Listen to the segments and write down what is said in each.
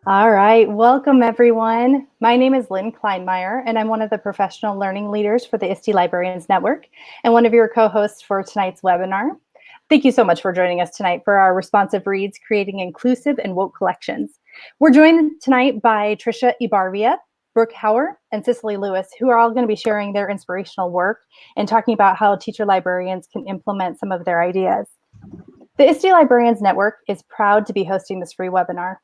All right, welcome everyone. My name is Lynn Kleinmeyer, and I'm one of the professional learning leaders for the ISTE Librarians Network and one of your co-hosts for tonight's webinar. Thank you so much for joining us tonight for our responsive reads, creating inclusive and woke collections. We're joined tonight by Tricia Ebarvia, Brooke Hauer, and Cicely Lewis, who are all going to be sharing their inspirational work and talking about how teacher librarians can implement some of their ideas. The ISTE Librarians Network is proud to be hosting this free webinar.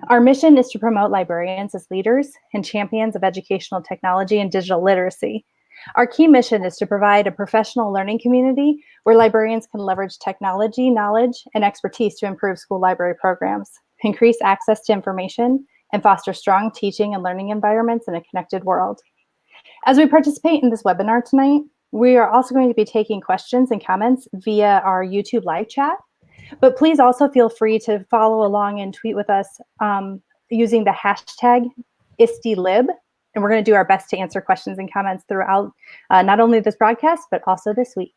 Our mission is to promote librarians as leaders and champions of educational technology and digital literacy. Our key mission is to provide a professional learning community where librarians can leverage technology, knowledge, and expertise to improve school library programs, increase access to information, and foster strong teaching and learning environments in a connected world. As we participate in this webinar tonight, we are also going to be taking questions and comments via our YouTube live chat. But please also feel free to follow along and tweet with us using the hashtag ISTELib. And we're going to do our best to answer questions and comments throughout not only this broadcast, but also this week.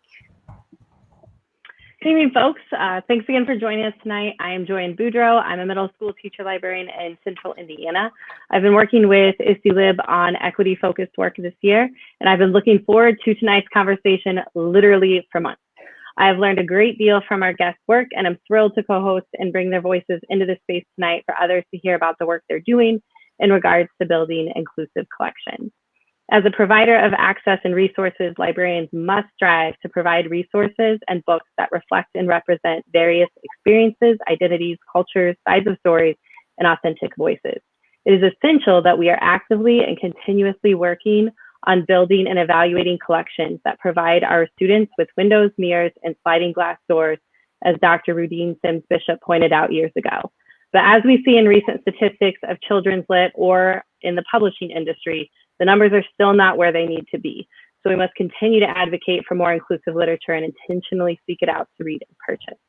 Good evening, folks. Thanks again for joining us tonight. I am Joanne Boudreau. I'm a middle school teacher librarian in Central Indiana. I've been working with ISTELib on equity-focused work this year, and I've been looking forward to tonight's conversation literally for months. I have learned a great deal from our guest work, and I'm thrilled to co-host and bring their voices into this space tonight for others to hear about the work they're doing in regards to building inclusive collections. As a provider of access and resources, librarians must strive to provide resources and books that reflect and represent various experiences, identities, cultures, sides of stories, and authentic voices. It is essential that we are actively and continuously working on building and evaluating collections that provide our students with windows, mirrors, and sliding glass doors, as Dr. Rudine Sims Bishop pointed out years ago. But as we see in recent statistics of children's lit or in the publishing industry, the numbers are still not where they need to be. So we must continue to advocate for more inclusive literature and intentionally seek it out to read and purchase.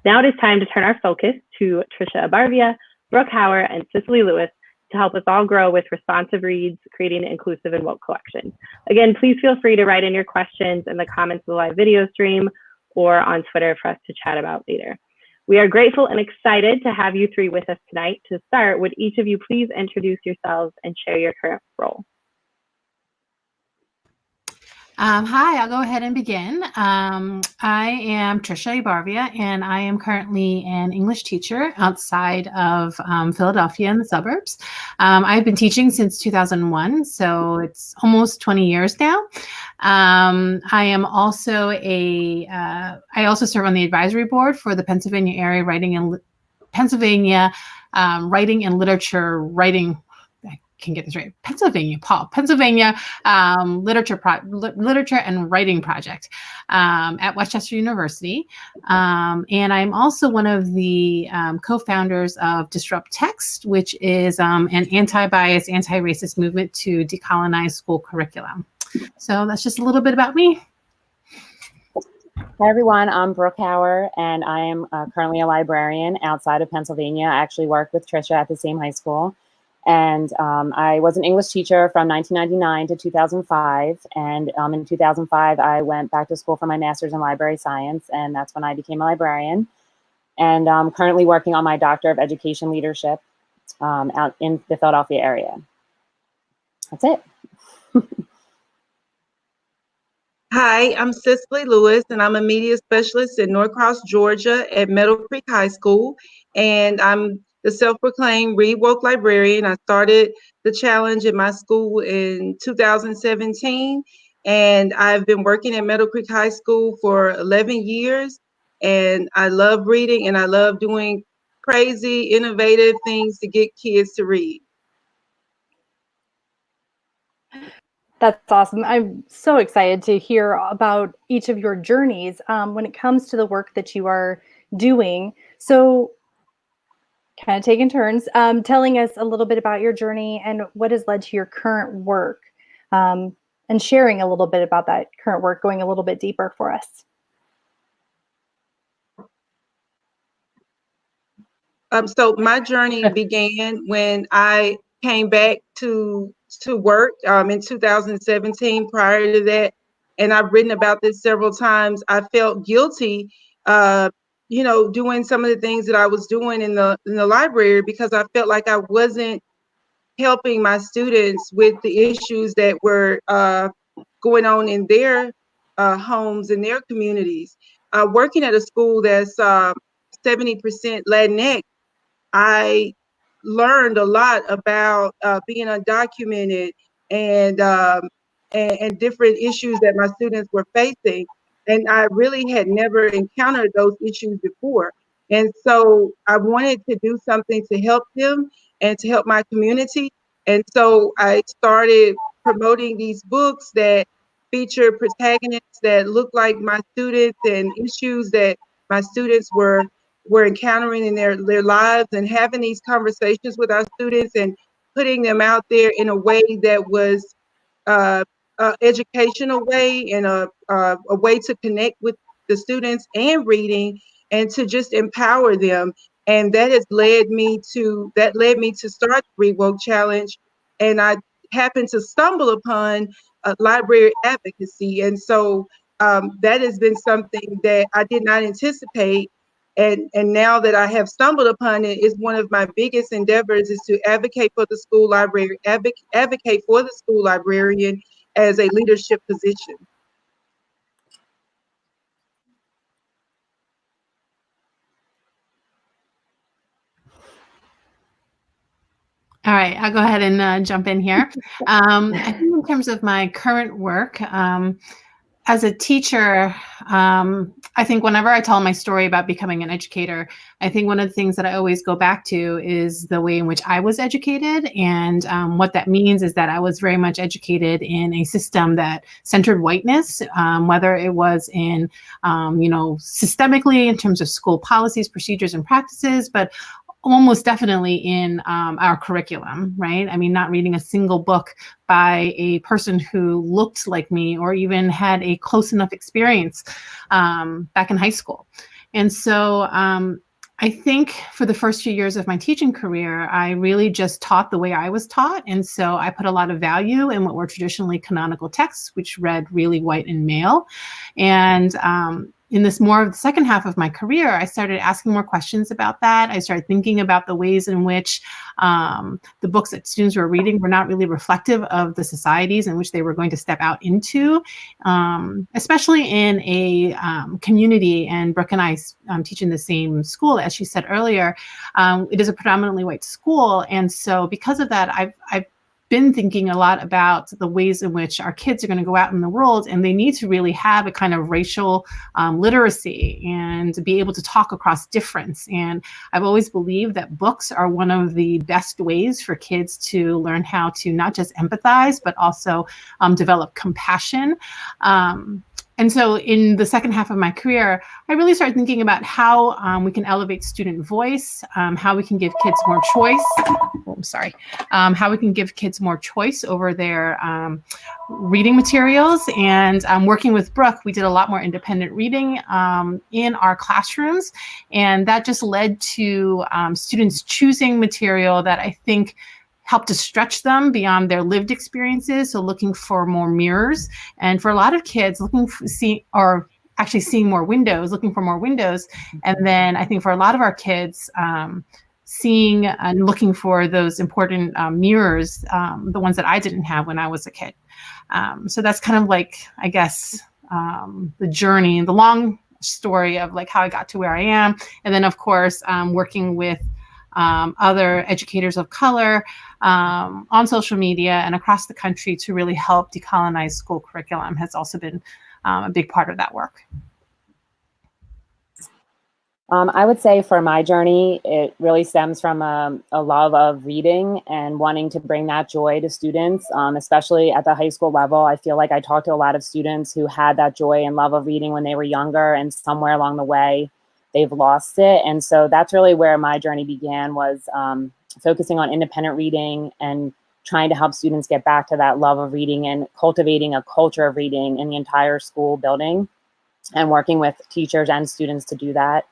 Now it is time to turn our focus to Tricia Ebarvia, Brooke Hauer, and Cicely Lewis to help us all grow with responsive reads, creating inclusive and woke collections. Again, please feel free to write in your questions in the comments of the live video stream or on Twitter for us to chat about later. We are grateful and excited to have you three with us tonight. To start, would each of you please introduce yourselves and share your current role? Hi, I'll go ahead and begin. I am Tricia Ebarvia, and I am currently an English teacher outside of Philadelphia in the suburbs. I've been teaching since 2001, so it's almost 20 years now. I am also I also serve on the advisory board for the Pennsylvania Area Writing and Literature Literature and Writing Project at Westchester University. And I'm also one of the co-founders of Disrupt Text, which is an anti-bias, anti-racist movement to decolonize school curriculum. So that's just a little bit about me. Hi, everyone. I'm Brooke Hauer, and I am currently a librarian outside of Pennsylvania. I actually work with Tricia at the same high school. And I was an English teacher from 1999 to 2005. And in 2005, I went back to school for my master's in library science. And that's when I became a librarian. And I'm currently working on my Doctor of Education Leadership out in the Philadelphia area. That's it. Hi, I'm Cicely Lewis, and I'm a media specialist in Norcross, Georgia at Meadow Creek High School. And I'm the self-proclaimed Read Woke Librarian. I started the challenge at my school in 2017, and I've been working at Meadow Creek High School for 11 years. And I love reading, and I love doing crazy, innovative things to get kids to read. That's awesome. I'm so excited to hear about each of your journeys when it comes to the work that you are doing. So kind of taking turns, telling us a little bit about your journey and what has led to your current work, and sharing a little bit about that current work, going a little bit deeper for us. So my journey began when I came back to work in 2017. Prior to that, and I've written about this several times, I felt guilty doing some of the things that I was doing in the library, because I felt like I wasn't helping my students with the issues that were going on in their homes, in their communities. Working at a school that's 70% Latinx, I learned a lot about being undocumented and, and different issues that my students were facing. And I really had never encountered those issues before. And so I wanted to do something to help them and to help my community. And so I started promoting these books that feature protagonists that look like my students and issues that my students were encountering in their lives, and having these conversations with our students and putting them out there in a way that was educational way, and a way to connect with the students and reading, and to just empower them. And that led me to start the Read Woke Challenge. And I happened to stumble upon library advocacy. And so that has been something that I did not anticipate. And now that I have stumbled upon it, is one of my biggest endeavors is to advocate for the school library, advocate for the school librarian as a leadership position. All right, I'll go ahead and jump in here. I think in terms of my current work, as a teacher, I think whenever I tell my story about becoming an educator, I think one of the things that I always go back to is the way in which I was educated. And what that means is that I was very much educated in a system that centered whiteness, whether it was in, systemically in terms of school policies, procedures, and practices, but almost definitely in our curriculum, right? I mean, not reading a single book by a person who looked like me or even had a close enough experience back in high school. And so I think for the first few years of my teaching career, I really just taught the way I was taught. And so I put a lot of value in what were traditionally canonical texts, which read really white and male. And in this more of the second half of my career, I started asking more questions about that. I started thinking about the ways in which the books that students were reading were not really reflective of the societies in which they were going to step out into, especially in a community. And Brooke and I teach in the same school, as she said earlier. It is a predominantly white school. And so because of that, I've been thinking a lot about the ways in which our kids are going to go out in the world, and they need to really have a kind of racial literacy and to be able to talk across difference. And I've always believed that books are one of the best ways for kids to learn how to not just empathize, but also develop compassion. And so in the second half of my career, I really started thinking about how we can elevate student voice, how we can give kids more choice. How we can give kids more choice over their reading materials. And working with Brooke, we did a lot more independent reading in our classrooms. And that just led to students choosing material that I think help to stretch them beyond their lived experiences. So looking for more mirrors, and for a lot of kids looking for seeing more windows, looking for more windows. And then I think for a lot of our kids, seeing and looking for those important mirrors, the ones that I didn't have when I was a kid. So that's kind of like, I guess, the journey, the long story of like how I got to where I am. And then of course, working with other educators of color on social media and across the country to really help decolonize school curriculum has also been a big part of that work. I would say for my journey, it really stems from a love of reading and wanting to bring that joy to students, especially at the high school level. I feel like I talked to a lot of students who had that joy and love of reading when they were younger, and somewhere along the way, they've lost it. And so that's really where my journey began, was focusing on independent reading and trying to help students get back to that love of reading and cultivating a culture of reading in the entire school building, and working with teachers and students to do that.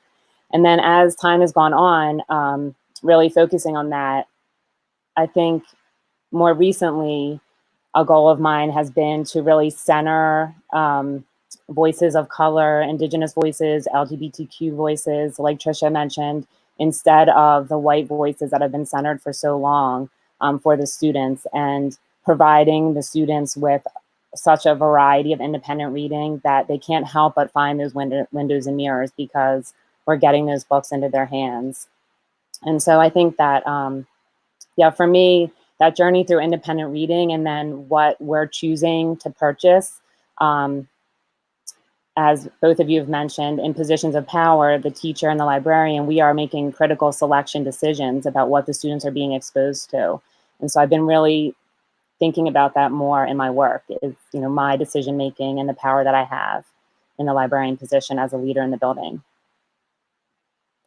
And then as time has gone on, really focusing on that, I think more recently, a goal of mine has been to really center voices of color, Indigenous voices, LGBTQ voices, like Tricia mentioned, instead of the white voices that have been centered for so long for the students, and providing the students with such a variety of independent reading that they can't help but find those windows and mirrors because we're getting those books into their hands. And so I think that, yeah, for me, that journey through independent reading and then what we're choosing to purchase, as both of you have mentioned, in positions of power, the teacher and the librarian, we are making critical selection decisions about what the students are being exposed to. And so I've been really thinking about that more in my work, is, you know, my decision making and the power that I have in the librarian position as a leader in the building.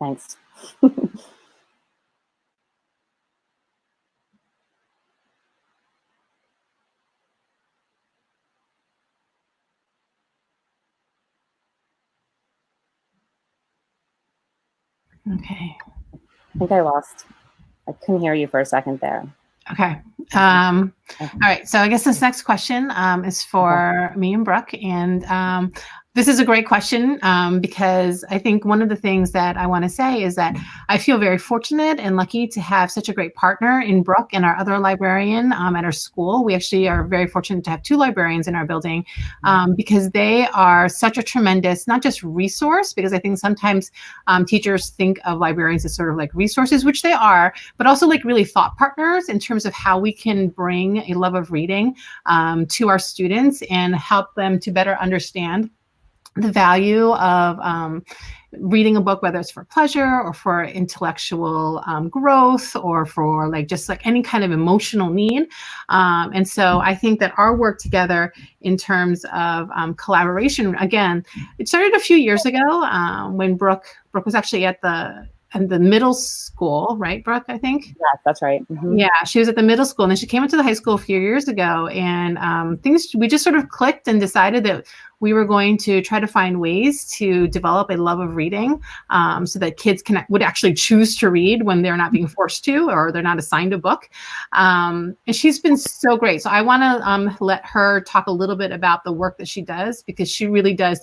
Thanks. Okay. I think I lost. I couldn't hear you for a second there. Okay. All right. So I guess this next question is for me and Brooke. And this is a great question because I think one of the things that I want to say is that I feel very fortunate and lucky to have such a great partner in Brooke and our other librarian at our school. We actually are very fortunate to have 2 librarians in our building because they are such a tremendous, not just resource, because I think sometimes teachers think of librarians as sort of like resources, which they are, but also like really thought partners in terms of how we can bring a love of reading to our students and help them to better understand the value of reading a book, whether it's for pleasure or for intellectual growth or for like just like any kind of emotional need. And so I think that our work together in terms of collaboration, again, it started a few years ago when Brooke was actually at the middle school, right, Brooke, I think? Yeah, that's right. Mm-hmm. Yeah, she was at the middle school, and then she came into the high school a few years ago, and we just sort of clicked and decided that we were going to try to find ways to develop a love of reading so that kids would actually choose to read when they're not being forced to or they're not assigned a book. And she's been so great. So I want to let her talk a little bit about the work that she does, because she really does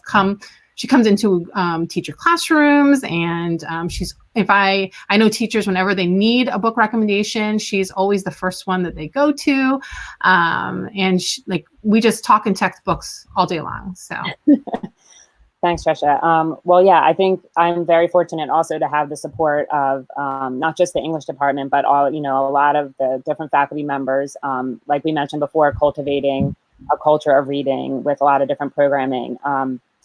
she comes into teacher classrooms, and I know teachers, whenever they need a book recommendation, she's always the first one that they go to. And we just talk and text books all day long. So. Thanks, Tricia. Well, yeah, I think I'm very fortunate also to have the support of not just the English department, but a lot of the different faculty members, like we mentioned before, cultivating a culture of reading with a lot of different programming.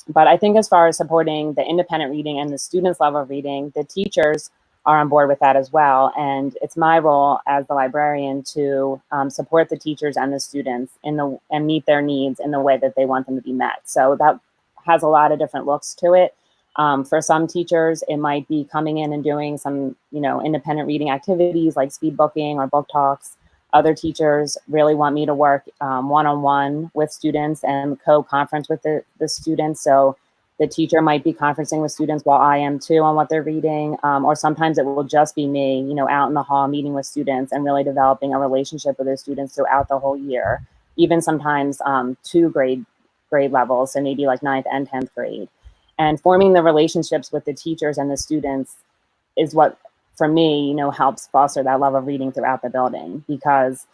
But I think as far as supporting the independent reading and the students' love of reading, the teachers are on board with that as well. And it's my role as the librarian to support the teachers and the students and meet their needs in the way that they want them to be met. So that has a lot of different looks to it. For some teachers, it might be coming in and doing some, independent reading activities like speed booking or book talks. Other teachers really want me to work one-on-one with students and co-conference with the students. So the teacher might be conferencing with students while I am too on what they're reading. Or sometimes it will just be me, out in the hall meeting with students and really developing a relationship with those students throughout the whole year. Even sometimes 2 grade levels, so maybe like 9th and 10th grade. And forming the relationships with the teachers and the students is what, for me, helps foster that love of reading throughout the building, because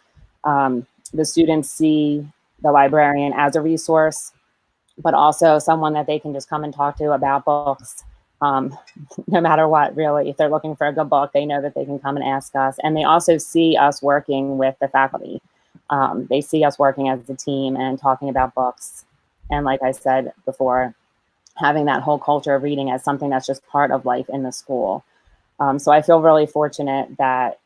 the students see the librarian as a resource, but also someone that they can just come and talk to about books, no matter what, really. If they're looking for a good book, they know that they can come and ask us. And they also see us working with the faculty. They see us working as a team and talking about books. And like I said before, having that whole culture of reading as something that's just part of life in the school. So I feel really fortunate that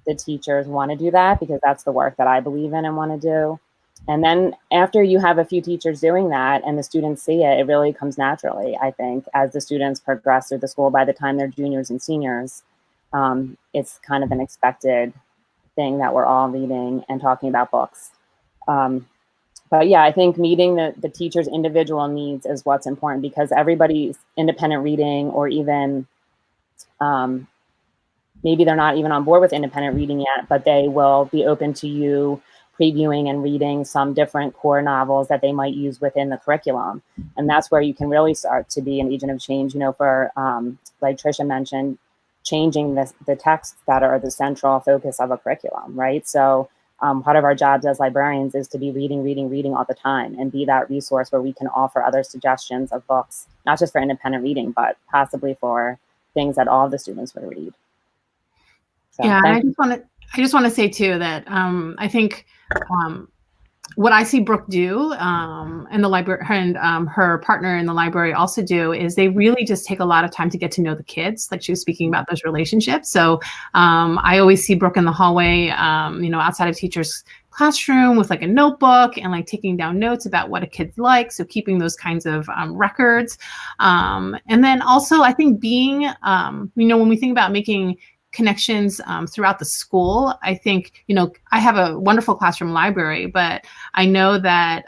the teachers want to do that, because that's the work that I believe in and want to do. And then after you have a few teachers doing that and the students see it, it really comes naturally, I think, as the students progress through the school. By the time they're juniors and seniors, it's kind of an expected thing that we're all reading and talking about books. But yeah, I think meeting the teacher's individual needs is what's important, because everybody's independent reading, or even maybe they're not even on board with independent reading yet, but they will be open to you previewing and reading some different core novels that they might use within the curriculum. And that's where you can really start to be an agent of change, for, like Tricia mentioned, changing the texts that are the central focus of a curriculum, right? So part of our jobs as librarians is to be reading all the time and be that resource where we can offer other suggestions of books, not just for independent reading, but possibly for things that all of the students would read. So, yeah, I just want to say too that I think what I see Brooke do and the library and her partner in the library also do is they really just take a lot of time to get to know the kids. Like she was speaking about those relationships. So I always see Brooke in the hallway, outside of teachers' classroom with like a notebook and like taking down notes about what a kid's like. So keeping those kinds of records. And then also I think being, when we think about making connections throughout the school. I think, I have a wonderful classroom library, but I know that,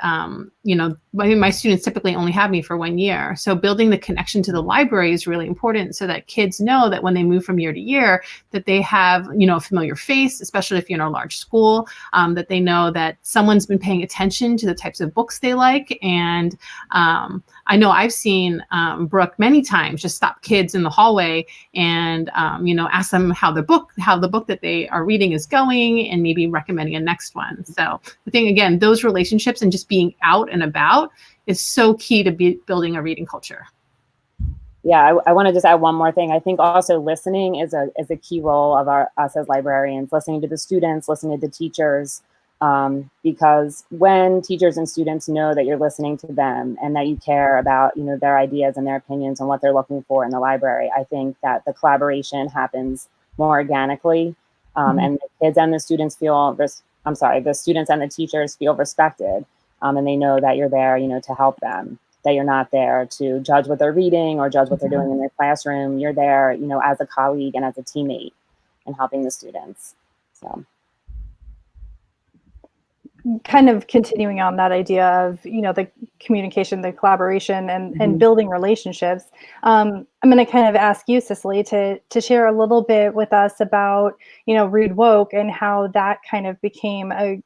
my students typically only have me for 1 year. So building the connection to the library is really important so that kids know that when they move from year to year, that they have, a familiar face, especially if you're in a large school, that they know that someone's been paying attention to the types of books they like. And I know I've seen Brooke many times just stop kids in the hallway and, ask them how the book that they are reading is going and maybe recommending a next one. So I think, again, those relationships and just being out and about is so key to building a reading culture. Yeah, I want to just add one more thing. I think also listening is a key role of us as librarians, listening to the students, listening to the teachers, because when teachers and students know that you're listening to them and that you care about, their ideas and their opinions and what they're looking for in the library, I think that the collaboration happens more organically, and the kids and the students the students and the teachers feel respected, and they know that you're there, to help them, that you're not there to judge what they're reading or judge what they're doing in their classroom. You're there, as a colleague and as a teammate and helping the students. So. Kind of continuing on that idea of, the communication, the collaboration and building relationships. I'm going to kind of ask you, Cicely, to share a little bit with us about, Read Woke and how that kind of became a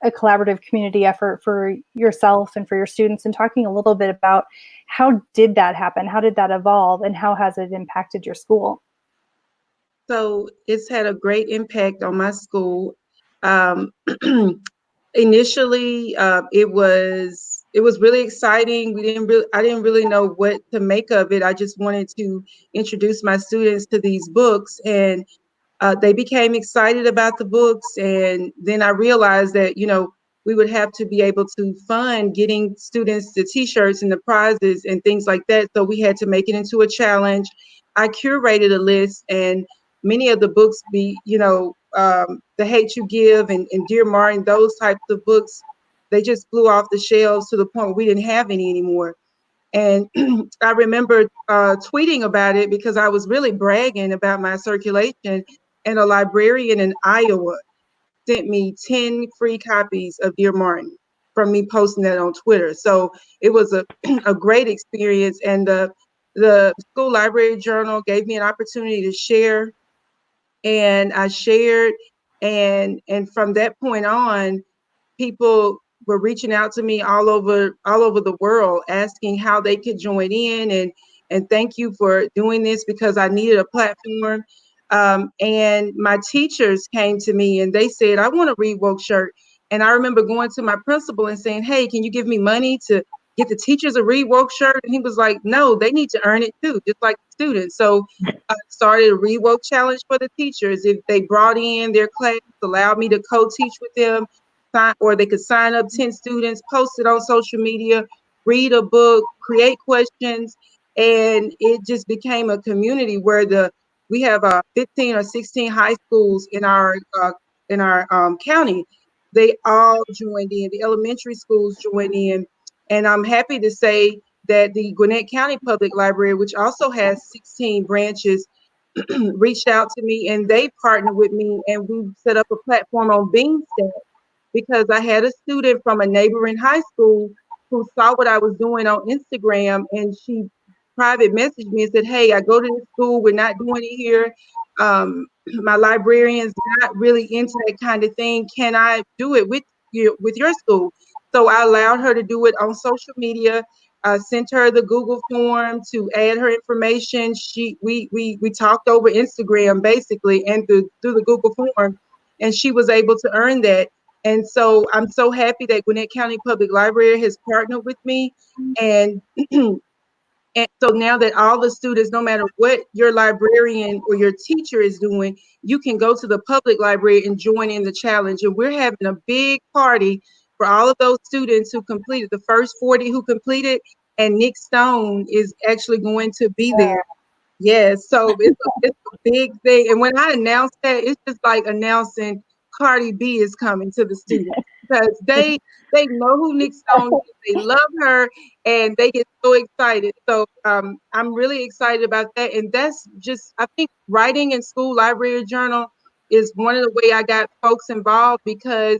collaborative community effort for yourself and for your students, and talking a little bit about how did that happen? How did that evolve, and how has it impacted your school? So it's had a great impact on my school. Initially, it was really exciting. I didn't really know what to make of it. I just wanted to introduce my students to these books, and they became excited about the books. And then I realized that, we would have to be able to fund getting students the T-shirts and the prizes and things like that. So we had to make it into a challenge. I curated a list, and many of the books The Hate You Give and Dear Martin, those types of books, they just flew off the shelves to the point where we didn't have any anymore. And I remember tweeting about it because I was really bragging about my circulation, and a librarian in Iowa sent me 10 free copies of Dear Martin from me posting that on Twitter. So it was a great experience. And the school library journal gave me an opportunity to share, and I shared, and from that point on, people were reaching out to me all over the world, asking how they could join in, and thank you for doing this, because I needed a platform. And my teachers came to me and they said, I want a Read Woke shirt. And I remember going to my principal and saying, hey, can you give me money to get the teachers a Read Woke shirt? And he was like, no, they need to earn it too, just like the students. So I started a Read Woke challenge for the teachers. If they brought in their class, allowed me to co-teach with them, or they could sign up 10 students, post it on social media, read a book, create questions. And it just became a community where we have 15 or 16 high schools in our county. They all joined in. The elementary schools joined in. And I'm happy to say that the Gwinnett County Public Library, which also has 16 branches, reached out to me, and they partnered with me, and we set up a platform on Beanstack, because I had a student from a neighboring high school who saw what I was doing on Instagram, and she private messaged me and said, hey, I go to this school, we're not doing it here. My librarian's not really into that kind of thing. Can I do it with you? with your school. So I allowed her to do it on social media. Sent her the Google form to add her information. We talked over Instagram basically, and through the Google form, and she was able to earn that. And so I'm so happy that Gwinnett County Public Library has partnered with me, and and so now that all the students, no matter what your librarian or your teacher is doing, you can go to the public library and join in the challenge. And we're having a big party for all of those students who completed, the first 40 who completed, and Nick Stone is actually going to be there. Yes, so it's a big thing. And when I announced that, it's just like announcing Cardi B is coming to the students, because they know who Nick Stone is, they love her, and they get so excited. So I'm really excited about that. And that's just, I think writing in school library journal is one of the way I got folks involved, because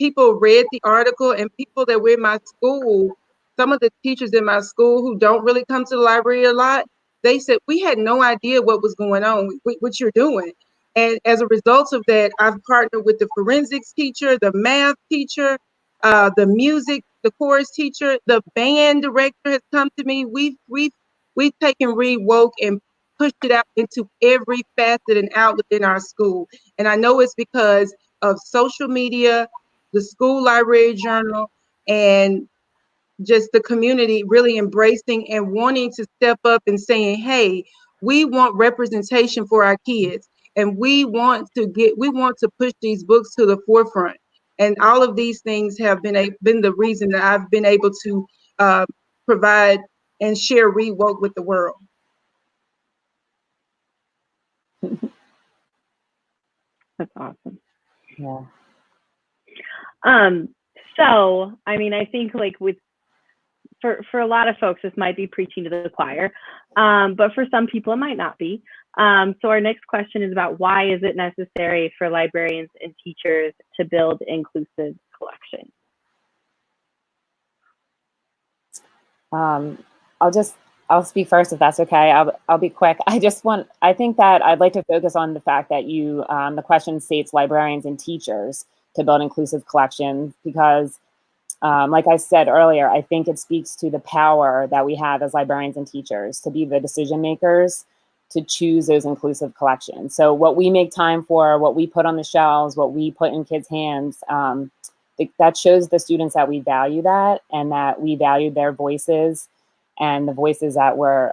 people read the article, and people that were in my school, some of the teachers in my school who don't really come to the library a lot, they said, we had no idea what was going on, what you're doing. And as a result of that, I've partnered with the forensics teacher, the math teacher, the music, the chorus teacher, the band director has come to me. We've taken Read Woke and pushed it out into every facet and outlet in our school. And I know it's because of social media, the school library journal, and just the community really embracing and wanting to step up and saying, hey, we want representation for our kids, and we want to push these books to the forefront. And all of these things have been the reason that I've been able to provide and share Read Woke with the world. That's awesome. Yeah. So, I mean, I think like for a lot of folks, this might be preaching to the choir, but for some people it might not be. So our next question is about, why is it necessary for librarians and teachers to build inclusive collections? I'll speak first if that's okay. I'll be quick. I think that I'd like to focus on the fact that the question states librarians and teachers to build inclusive collections, because like I said earlier, I think it speaks to the power that we have as librarians and teachers to be the decision makers to choose those inclusive collections. So what we make time for, what we put on the shelves, what we put in kids' hands, that shows the students that we value that, and that we value their voices and the voices that we're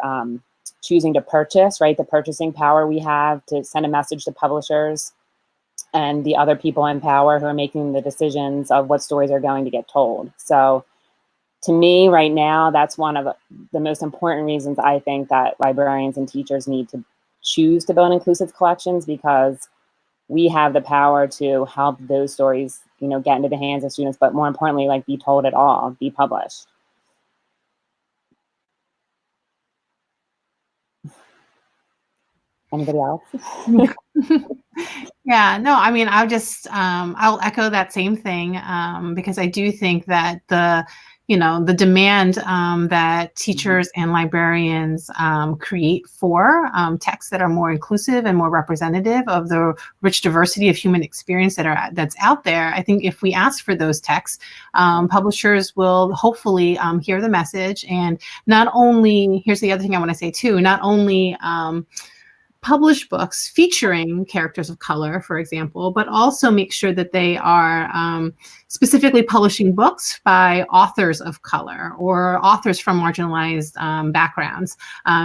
choosing to purchase, right? The purchasing power we have to send a message to publishers and the other people in power who are making the decisions of what stories are going to get told. So to me right now, that's one of the most important reasons I think that librarians and teachers need to choose to build inclusive collections, because we have the power to help those stories, get into the hands of students, but more importantly, like, be told at all, be published. Anybody else? Yeah, no, I mean, I'll echo that same thing, because I do think that the demand that teachers and librarians create for texts that are more inclusive and more representative of the rich diversity of human experience that's out there. I think if we ask for those texts, publishers will hopefully hear the message. And not only, here's the other thing I want to say too, not only publish books featuring characters of color, for example, but also make sure that they are specifically publishing books by authors of color or authors from marginalized backgrounds.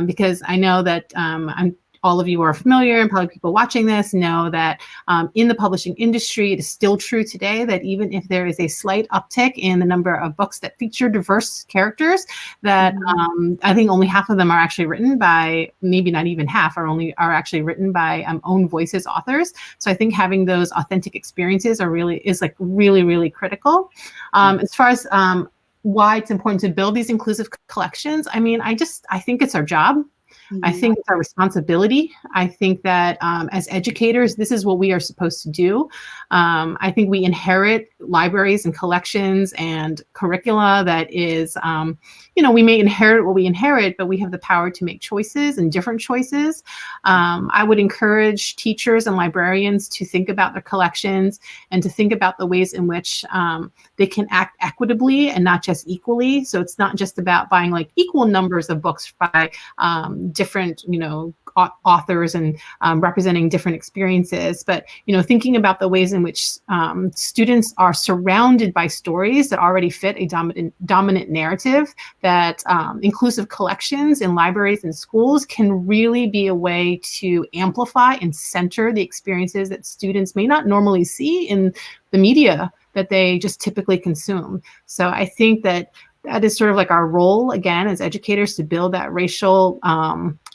Because I know that all of you are familiar, and probably people watching this know that in the publishing industry, it is still true today that even if there is a slight uptick in the number of books that feature diverse characters, that I think only half of them are actually written by, maybe not even half, are actually written by own voices authors. So I think having those authentic experiences is really critical. As far as why it's important to build these inclusive collections, I mean, I think it's our job. I think it's our responsibility. I think that as educators, this is what we are supposed to do. I think we inherit libraries and collections and curricula that is, we may inherit what we inherit, but we have the power to make choices and different choices. I would encourage teachers and librarians to think about their collections and to think about the ways in which they can act equitably and not just equally. So it's not just about buying like equal numbers of books by different, authors and representing different experiences, but thinking about the ways in which students are surrounded by stories that already fit a dominant narrative, that inclusive collections in libraries and schools can really be a way to amplify and center the experiences that students may not normally see in the media that they just typically consume. So I think that is sort of like our role, again, as educators, to build that racial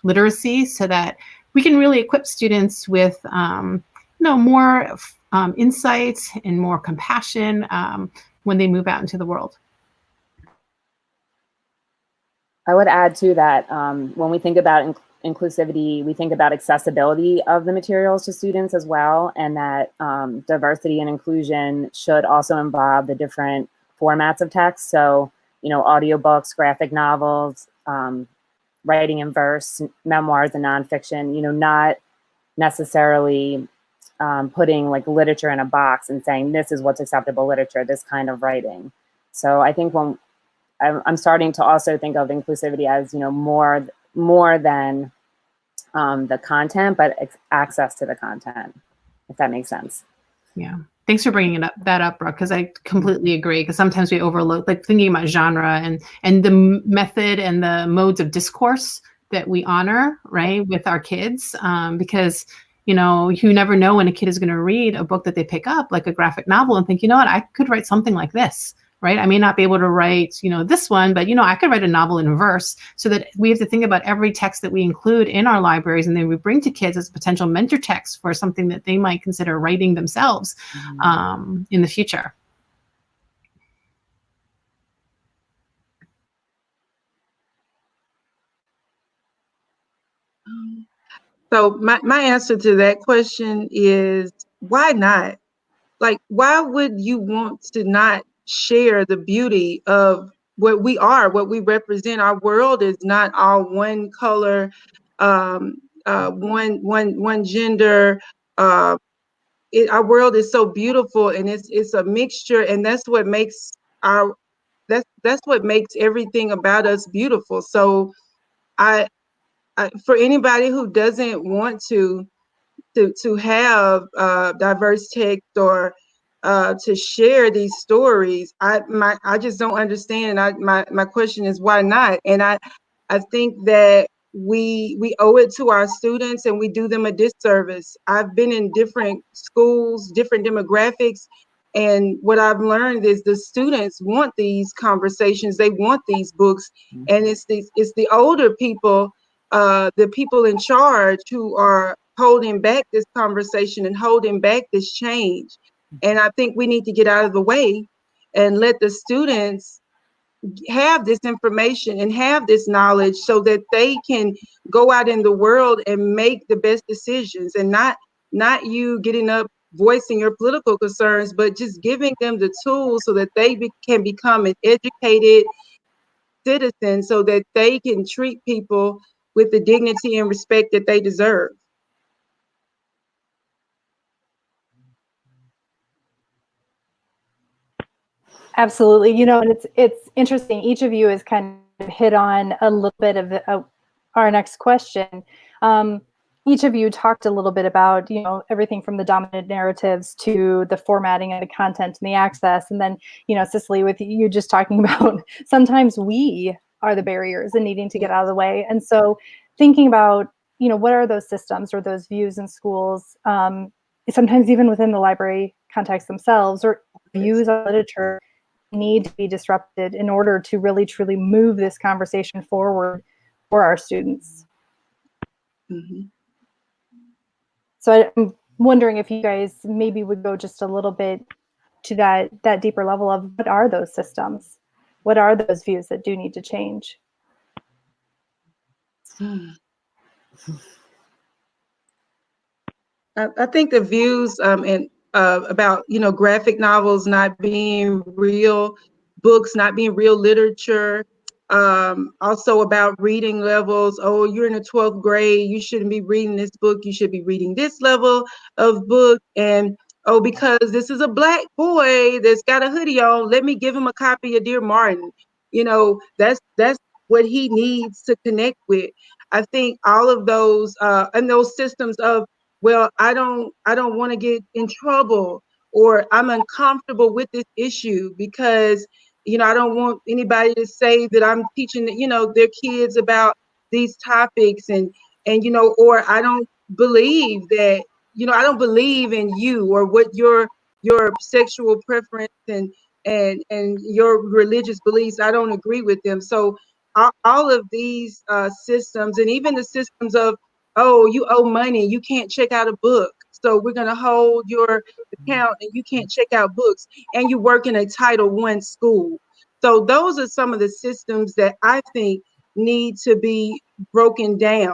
literacy so that we can really equip students with, more insight and more compassion when they move out into the world. I would add to that, when we think about inclusivity, we think about accessibility of the materials to students as well, and that diversity and inclusion should also involve the different formats of text. So, audiobooks, graphic novels, writing in verse, memoirs, and nonfiction, not necessarily putting like literature in a box and saying this is what's acceptable literature, this kind of writing. So I think when I'm starting to also think of inclusivity as, more than the content, but access to the content, if that makes sense. Yeah. Thanks for bringing that up, Brooke, because I completely agree. Because sometimes we overlook, like thinking about genre and the method and the modes of discourse that we honor, right, with our kids, because you never know when a kid is going to read a book that they pick up, like a graphic novel, and think, I could write something like this, right? I may not be able to write, this one, but I could write a novel in verse. So that we have to think about every text that we include in our libraries, and then we bring to kids as a potential mentor text for something that they might consider writing themselves in the future. So my answer to that question is, why not? Like, why would you want to not share the beauty of what we are, what we represent? Our world is not all one color, one gender. Our world is so beautiful, and it's a mixture, and that's what makes that's what makes everything about us beautiful. So for anybody who doesn't want to have diverse text or to share these stories, I just don't understand. My question is, why not? And I think that we owe it to our students, and we do them a disservice. I've been in different schools, different demographics, and what I've learned is the students want these conversations, they want these books, and it's the older people, the people in charge, who are holding back this conversation and holding back this change. And I think we need to get out of the way and let the students have this information and have this knowledge so that they can go out in the world and make the best decisions, and not you getting up voicing your political concerns, but just giving them the tools so that they can become an educated citizen, so that they can treat people with the dignity and respect that they deserve. Absolutely. And it's interesting. Each of you has kind of hit on a little bit of our next question. Each of you talked a little bit about, everything from the dominant narratives to the formatting of the content and the access. And then, Cicely, with you just talking about sometimes we are the barriers and needing to get out of the way. And so thinking about, what are those systems or those views in schools, sometimes even within the library context themselves, or views on literature, need to be disrupted in order to really truly move this conversation forward for our students. Mm-hmm. So I'm wondering if you guys maybe would go just a little bit to that deeper level of, what are those systems? What are those views that do need to change? I think the views and about graphic novels not being real books, not being real literature. Also about reading levels. Oh, you're in the 12th grade. You shouldn't be reading this book. You should be reading this level of book. And oh, because this is a Black boy that's got a hoodie on, let me give him a copy of Dear Martin. That's what he needs to connect with. I think all of those and those systems of, well, I don't want to get in trouble, or I'm uncomfortable with this issue because I don't want anybody to say that I'm teaching their kids about these topics, and or I don't believe that I don't believe in you or what your sexual preference and your religious beliefs. I don't agree with them. So all of these systems, and even the systems of, oh, you owe money, you can't check out a book, so we're going to hold your account and you can't check out books, and you work in a Title I school. So those are some of the systems that I think need to be broken down.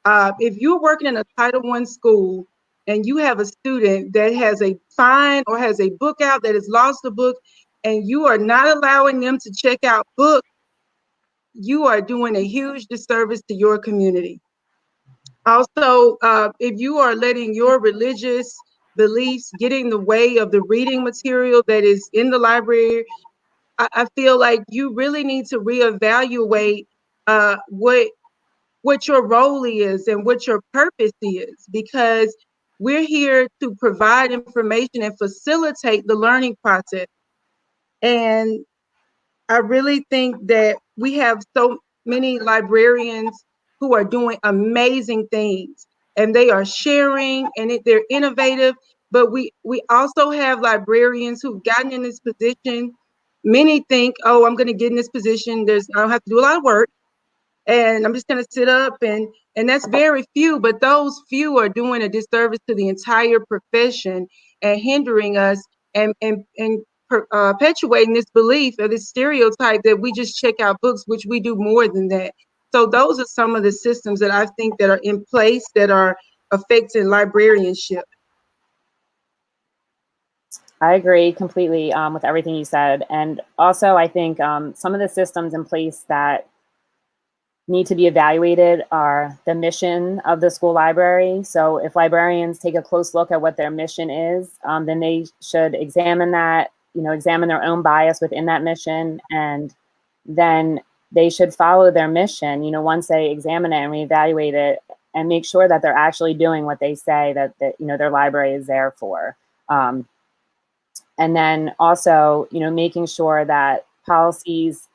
If you're working in a Title I school and you have a student that has a fine or has a book out that has lost a book, and you are not allowing them to check out books, you are doing a huge disservice to your community. Also, if you are letting your religious beliefs get in the way of the reading material that is in the library, I feel like you really need to reevaluate what your role is and what your purpose is, because we're here to provide information and facilitate the learning process. And I really think that we have so many librarians who are doing amazing things, and they are sharing, and they're innovative. But we also have librarians who've gotten in this position. Many think, oh, I'm going to get in this position. I don't have to do a lot of work, and I'm just going to sit up, and that's very few. But those few are doing a disservice to the entire profession and hindering us and perpetuating this belief or this stereotype that we just check out books, which we do more than that. So those are some of the systems that I think that are in place that are affecting librarianship. I agree completely with everything you said. And also, I think some of the systems in place that need to be evaluated are the mission of the school library. So if librarians take a close look at what their mission is, then they should examine that, examine their own bias within that mission, and then they should follow their mission, once they examine it and reevaluate it, and make sure that they're actually doing what they say that their library is there for. And then also, making sure that policies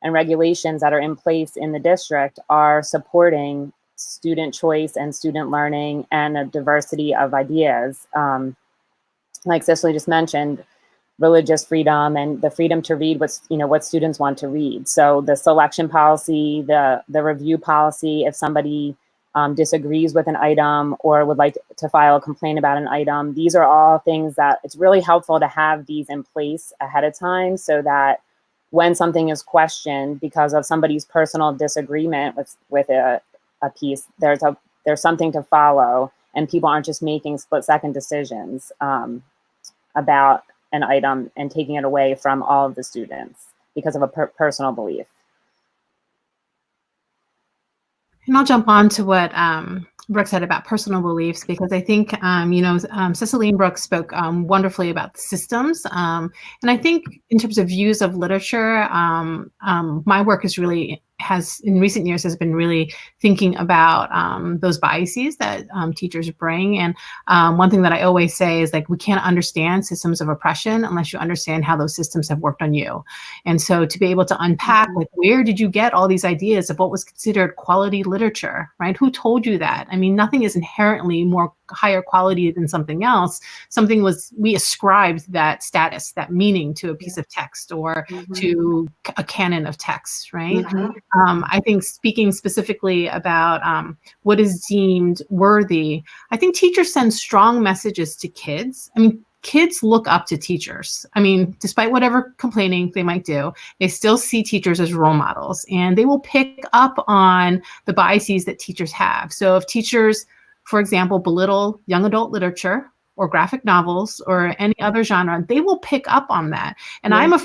and regulations that are in place in the district are supporting student choice and student learning and a diversity of ideas. Like Cicely just mentioned, religious freedom and the freedom to read what students want to read. So the selection policy, the review policy, if somebody disagrees with an item or would like to file a complaint about an item, these are all things that it's really helpful to have these in place ahead of time, so that when something is questioned because of somebody's personal disagreement with a piece, there's something to follow, and people aren't just making split-second decisions about an item and taking it away from all of the students because of a personal belief. And I'll jump on to what Brooke said about personal beliefs, because I think, Cicely and Brooke spoke wonderfully about the systems. And I think in terms of views of literature, my work in recent years has been really thinking about those biases that teachers bring. And one thing that I always say is, like, we can't understand systems of oppression unless you understand how those systems have worked on you. And so to be able to unpack, like, where did you get all these ideas of what was considered quality literature, right? Who told you that? I mean, nothing is inherently more higher quality than something else. We ascribed that status, that meaning to a piece of text or to a canon of text, right? I think speaking specifically about what is deemed worthy, I think teachers send strong messages to kids. I mean, kids look up to teachers. I mean, despite whatever complaining they might do, they still see teachers as role models, and they will pick up on the biases that teachers have. So if teachers, for example, belittle young adult literature or graphic novels or any other genre, they will pick up on that. And I'm a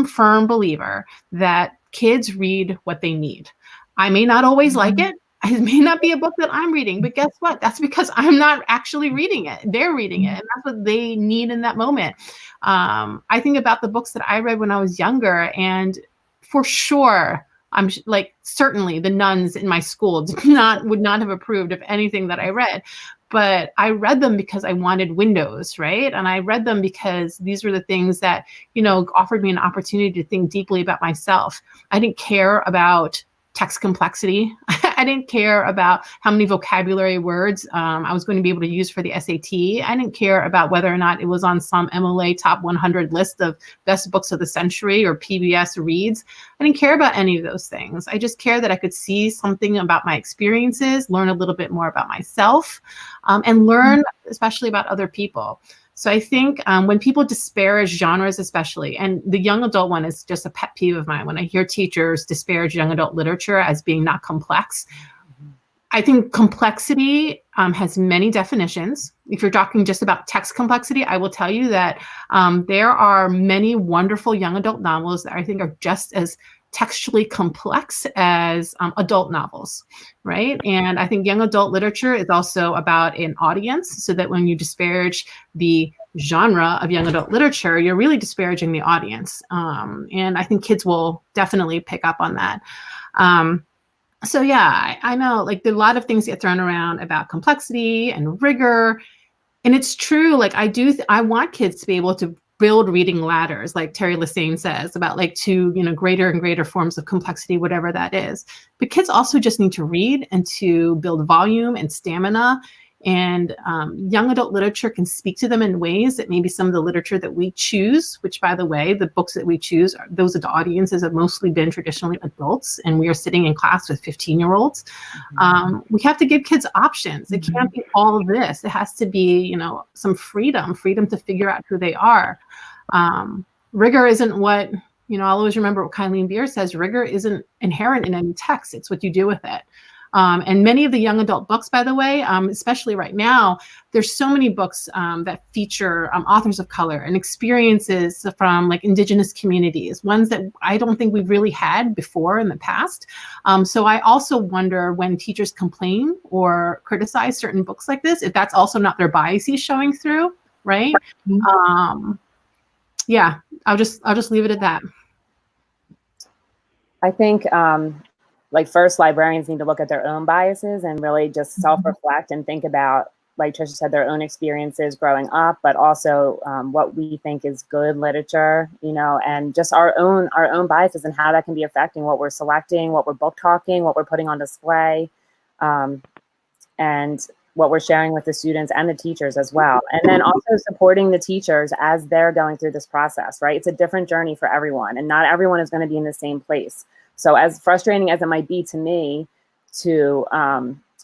firm believer that kids read what they need. I may not always like it. It may not be a book that I'm reading, but guess what? That's because I'm not actually reading it. They're reading it, and that's what they need in that moment. I think about the books that I read when I was younger, and for sure, I'm like, certainly the nuns in my school would not have approved of anything that I read. But I read them because I wanted windows, right? And I read them because these were the things that, offered me an opportunity to think deeply about myself. I didn't care about text complexity. I didn't care about how many vocabulary words I was going to be able to use for the SAT. I didn't care about whether or not it was on some MLA top 100 list of best books of the century or PBS reads. I didn't care about any of those things. I just cared that I could see something about my experiences, learn a little bit more about myself, and learn especially about other people. So I think when people disparage genres, especially, and the young adult one is just a pet peeve of mine. When I hear teachers disparage young adult literature as being not complex, I think complexity has many definitions. If you're talking just about text complexity, I will tell you that there are many wonderful young adult novels that I think are just as textually complex as adult novels, right? And I think young adult literature is also about an audience, so that when you disparage the genre of young adult literature, you're really disparaging the audience. And I think kids will definitely pick up on that. So yeah, I know, like, a lot of things get thrown around about complexity and rigor. And it's true, like, I want kids to be able to build reading ladders, like Terry Lassane says, about like to, greater and greater forms of complexity, whatever that is. But kids also just need to read and to build volume and stamina. And young adult literature can speak to them in ways that maybe some of the literature that we choose, which, by the way, the books that we choose, those audiences have mostly been traditionally adults, and we are sitting in class with 15-year-olds. We have to give kids options. It can't be all this. It has to be, some freedom to figure out who they are. Rigor isn't what, I'll always remember what Kylene Beer says, rigor isn't inherent in any text. It's what you do with it. And many of the young adult books, by the way, especially right now, there's so many books that feature authors of color and experiences from like indigenous communities, ones that I don't think we've really had before in the past. So I also wonder, when teachers complain or criticize certain books like this, if that's also not their biases showing through, right? Yeah, I'll just leave it at that. I think first, librarians need to look at their own biases and really just self-reflect and think about, like Tricia said, their own experiences growing up, but also what we think is good literature, and just our own biases and how that can be affecting what we're selecting, what we're book talking, what we're putting on display, and what we're sharing with the students and the teachers as well. And then also supporting the teachers as they're going through this process, right? It's a different journey for everyone, and not everyone is going to be in the same place. So as frustrating as it might be to me to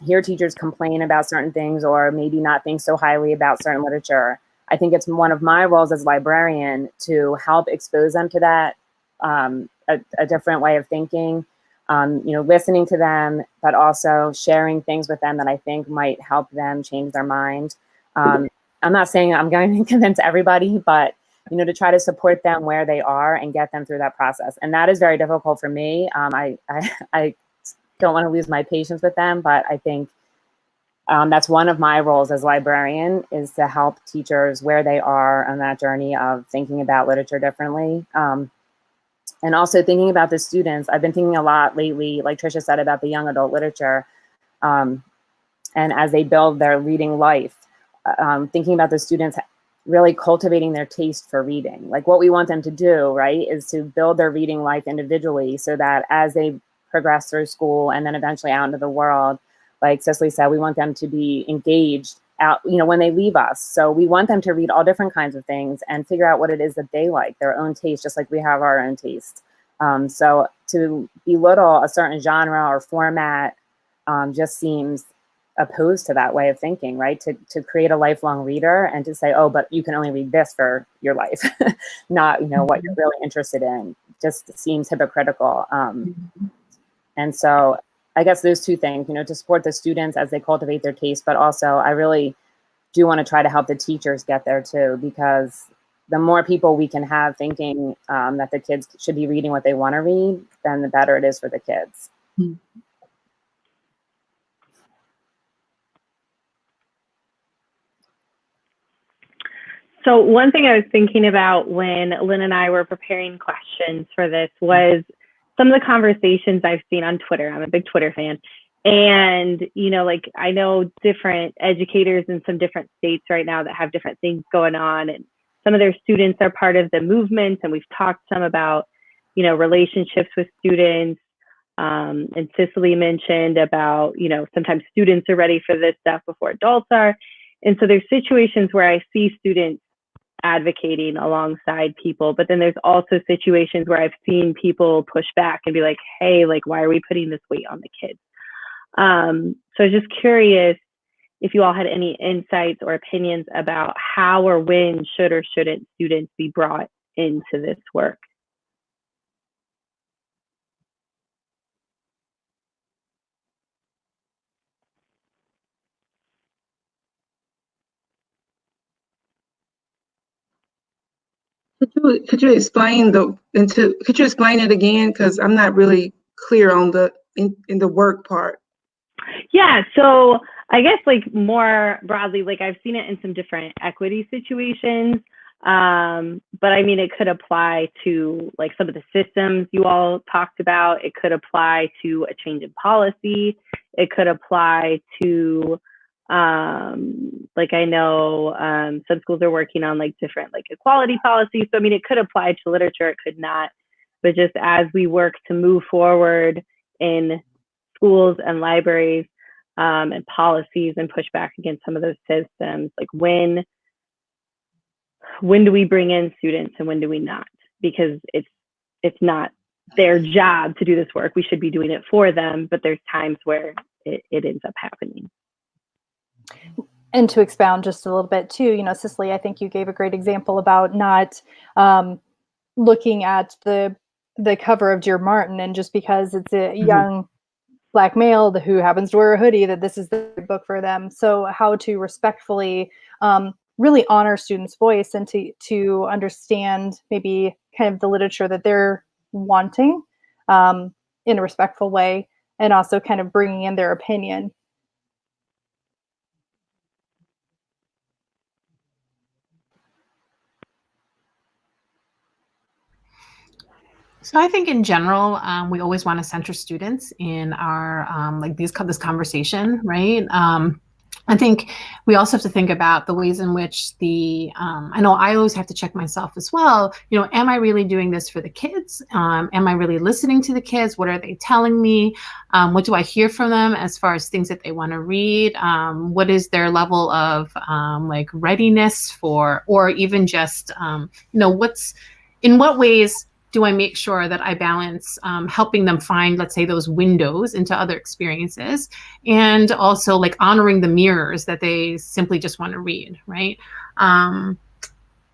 hear teachers complain about certain things, or maybe not think so highly about certain literature, I think it's one of my roles as librarian to help expose them to that, a different way of thinking, listening to them, but also sharing things with them that I think might help them change their mind. I'm not saying I'm going to convince everybody, but to try to support them where they are and get them through that process. And that is very difficult for me. I don't want to lose my patience with them, but I think that's one of my roles as librarian, is to help teachers where they are on that journey of thinking about literature differently. And also thinking about the students. I've been thinking a lot lately, like Tricia said, about the young adult literature. And as they build their reading life, thinking about the students really cultivating their taste for reading. Like, what we want them to do, right, is to build their reading life individually, so that as they progress through school and then eventually out into the world, like Cicely said, we want them to be engaged out, when they leave us. So we want them to read all different kinds of things and figure out what it is that they like, their own taste, just like we have our own taste. So to belittle a certain genre or format just seems opposed to that way of thinking, right? To create a lifelong reader and to say, oh, but you can only read this for your life, not, you know, what you're really interested in, just seems hypocritical. And so I guess those two things, you know, to support the students as they cultivate their taste, but also I really do want to try to help the teachers get there too, because the more people we can have thinking that the kids should be reading what they want to read, then the better it is for the kids. So one thing I was thinking about when Lynn and I were preparing questions for this was some of the conversations I've seen on Twitter. I'm a big Twitter fan. And, you know, like I know different educators in some different states right now that have different things going on. And some of their students are part of the movement. And we've talked some about, you know, relationships with students. And Cicely mentioned about, you know, sometimes students are ready for this stuff before adults are. And so there's situations where I see students advocating alongside people, but then there's also situations where I've seen people push back and be like, hey, like, why are we putting this weight on the kids? So I was just curious if you all had any insights or opinions about how or when should or shouldn't students be brought into this work? Could you explain could you explain it again? Because I'm not really clear on in the work part. Yeah, so I guess like more broadly, like I've seen it in some different equity situations, but I mean, it could apply to like some of the systems you all talked about. It could apply to a change in policy. It could apply to like I know some schools are working on like different like equality policies. So I mean, it could apply to literature, it could not. But just as we work to move forward in schools and libraries and policies and push back against some of those systems, like when do we bring in students and when do we not? Because it's not their job to do this work. We should be doing it for them, but there's times where it ends up happening. And to expound just a little bit too, you know, Cicely, I think you gave a great example about not looking at the cover of Dear Martin and just because it's a young Black male who happens to wear a hoodie that this is the book for them. So how to respectfully really honor students' voice and to understand maybe kind of the literature that they're wanting in a respectful way, and also kind of bringing in their opinion. So I think in general, we always want to center students in our like this conversation, right? I think we also have to think about the ways in which I know I always have to check myself as well. You know, am I really doing this for the kids? Am I really listening to the kids? What are they telling me? What do I hear from them as far as things that they want to read? What is their level of like readiness for, or even just, you know, in what ways do I make sure that I balance helping them find, let's say, those windows into other experiences, and also like honoring the mirrors that they simply just want to read, right? And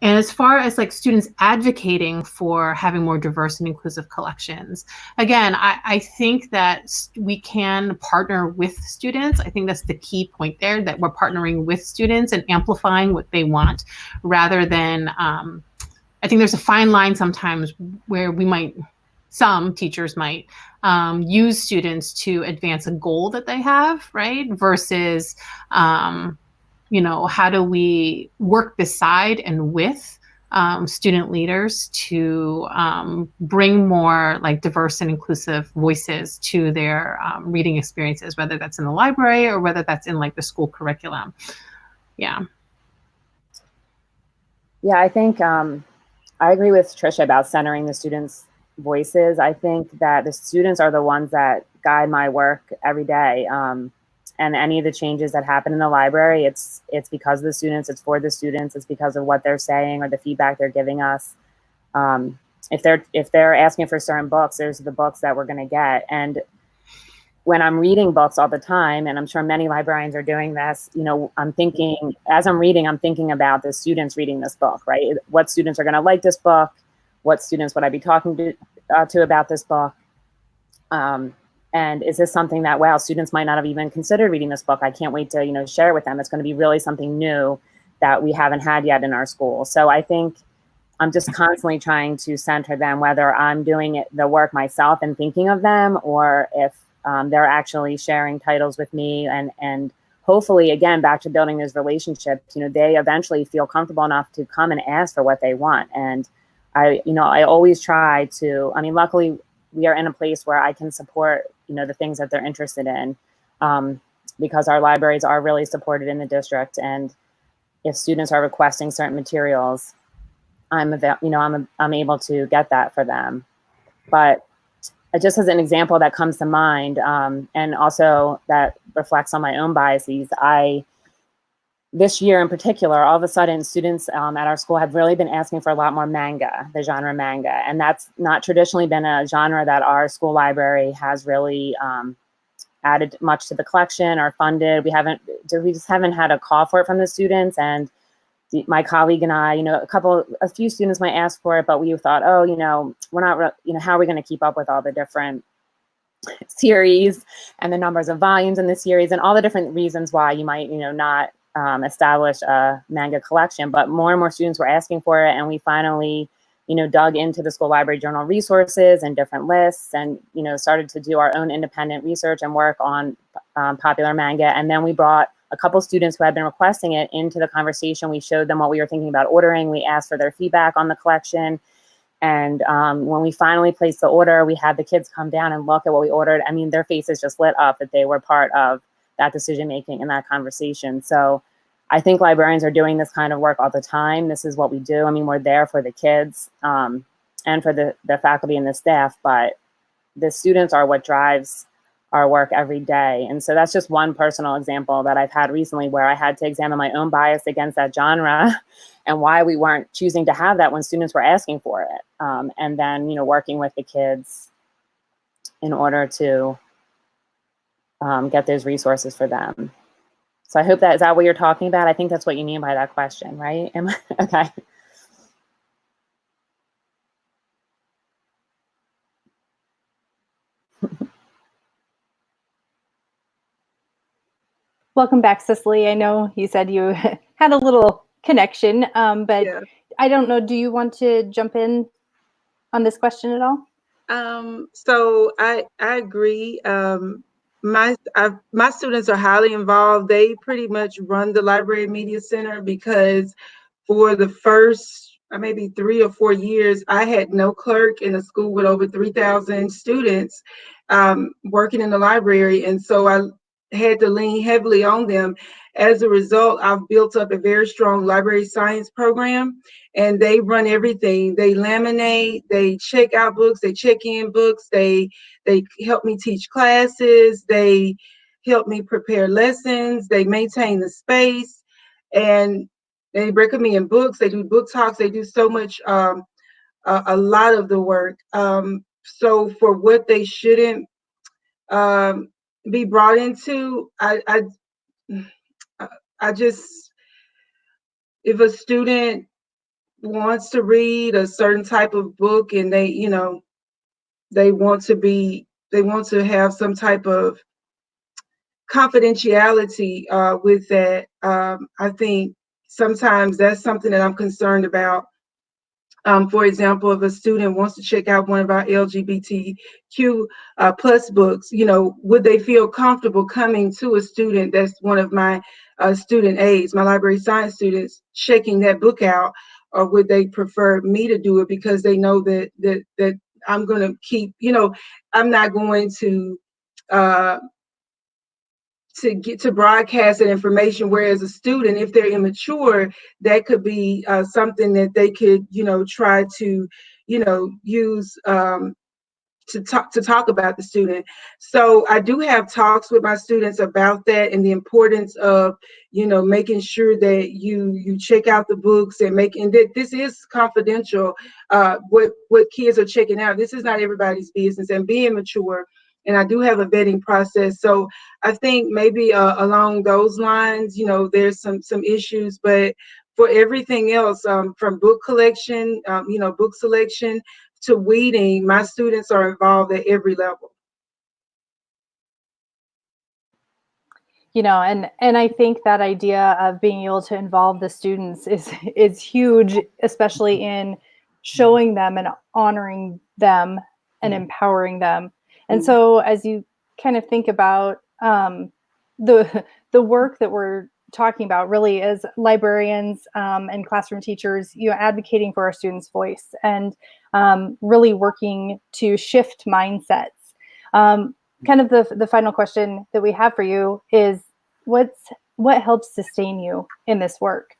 as far as like students advocating for having more diverse and inclusive collections, again, I think that we can partner with students. I think that's the key point there, that we're partnering with students and amplifying what they want rather than I think there's a fine line sometimes where some teachers might use students to advance a goal that they have, right? Versus, you know, how do we work beside and with student leaders to bring more like diverse and inclusive voices to their reading experiences, whether that's in the library or whether that's in like the school curriculum. Yeah. Yeah, I think I agree with Tricia about centering the students' voices. I think that the students are the ones that guide my work every day. And any of the changes that happen in the library, it's because of the students, it's for the students, it's because of what they're saying or the feedback they're giving us. If they're asking for certain books, there's the books that we're going to get. And when I'm reading books all the time, and I'm sure many librarians are doing this, you know, I'm thinking, as I'm reading, I'm thinking about the students reading this book, right? What students are going to like this book? What students would I be talking to about this book? And is this something that, wow, students might not have even considered reading this book? I can't wait to, you know, share it with them. It's going to be really something new that we haven't had yet in our school. So I think I'm just constantly trying to center them, whether I'm doing the work myself and thinking of them, or if they're actually sharing titles with me, and hopefully, again, back to building those relationships, you know, they eventually feel comfortable enough to come and ask for what they want. And I always try to, I mean, luckily we are in a place where I can support, you know, the things that they're interested in, because our libraries are really supported in the district. And if students are requesting certain materials, I'm able to get that for them. But just as an example that comes to mind, and also that reflects on my own biases, this year in particular, all of a sudden students at our school have really been asking for a lot more manga, the genre manga. And that's not traditionally been a genre that our school library has really added much to the collection or funded. We just haven't had a call for it from the students. And my colleague and I, you know, a few students might ask for it, but we thought, oh, you know, we're not, you know, how are we going to keep up with all the different series and the numbers of volumes in the series and all the different reasons why you might, you know, not establish a manga collection. But more and more students were asking for it, and we finally, you know, dug into the school library journal resources and different lists, and, you know, started to do our own independent research and work on popular manga. And then we brought a couple students who had been requesting it into the conversation. We showed them what we were thinking about ordering. We asked for their feedback on the collection. And when we finally placed the order, we had the kids come down and look at what we ordered. I mean, their faces just lit up that they were part of that decision-making and that conversation. So I think librarians are doing this kind of work all the time. This is what we do. I mean, we're there for the kids and for the faculty and the staff, but the students are what drives our work every day. And so that's just one personal example that I've had recently, where I had to examine my own bias against that genre and why we weren't choosing to have that when students were asking for it. And then, you know, working with the kids in order to get those resources for them. So I hope is that what you're talking about? I think that's what you mean by that question, right? Okay. Welcome back, Cicely. I know you said you had a little connection, but yeah. I don't know, do you want to jump in on this question at all? So I agree. My students are highly involved. They pretty much run the Library Media Center, because for the first maybe 3 or 4 years, I had no clerk in a school with over 3,000 students working in the library. And so I had to lean heavily on them. As a result, I've built up a very strong library science program, and they run everything. They laminate, they check out books, they check in books, they help me teach classes, they help me prepare lessons, they maintain the space, and they recommend books, they do book talks, they do so much, a lot of the work. So for what they shouldn't be brought into, I just, if a student wants to read a certain type of book and they, you know, they want to have some type of confidentiality with that, I think sometimes that's something that I'm concerned about. For example, if a student wants to check out one of our LGBTQ plus books, you know, would they feel comfortable coming to a student that's one of my student aides, my library science students, checking that book out, or would they prefer me to do it because they know that I'm going to keep, you know, I'm not going to get to broadcast that information, whereas a student, if they're immature, that could be something that they could, you know, try to, you know, use to talk about the student. So I do have talks with my students about that and the importance of, you know, making sure that you check out the books and that this is confidential. What kids are checking out, this is not everybody's business, and being mature. and I do have a vetting process. So I think maybe along those lines, there's some issues, but for everything else, from book collection, book selection to weeding, my students are involved at every level. And I think that idea of being able to involve the students is huge, especially in showing them and honoring them and empowering them. And so as you kind of think about the work that we're talking about really as librarians and classroom teachers, advocating for our students' voice and really working to shift mindsets. Kind of the final question that we have for you is what helps sustain you in this work?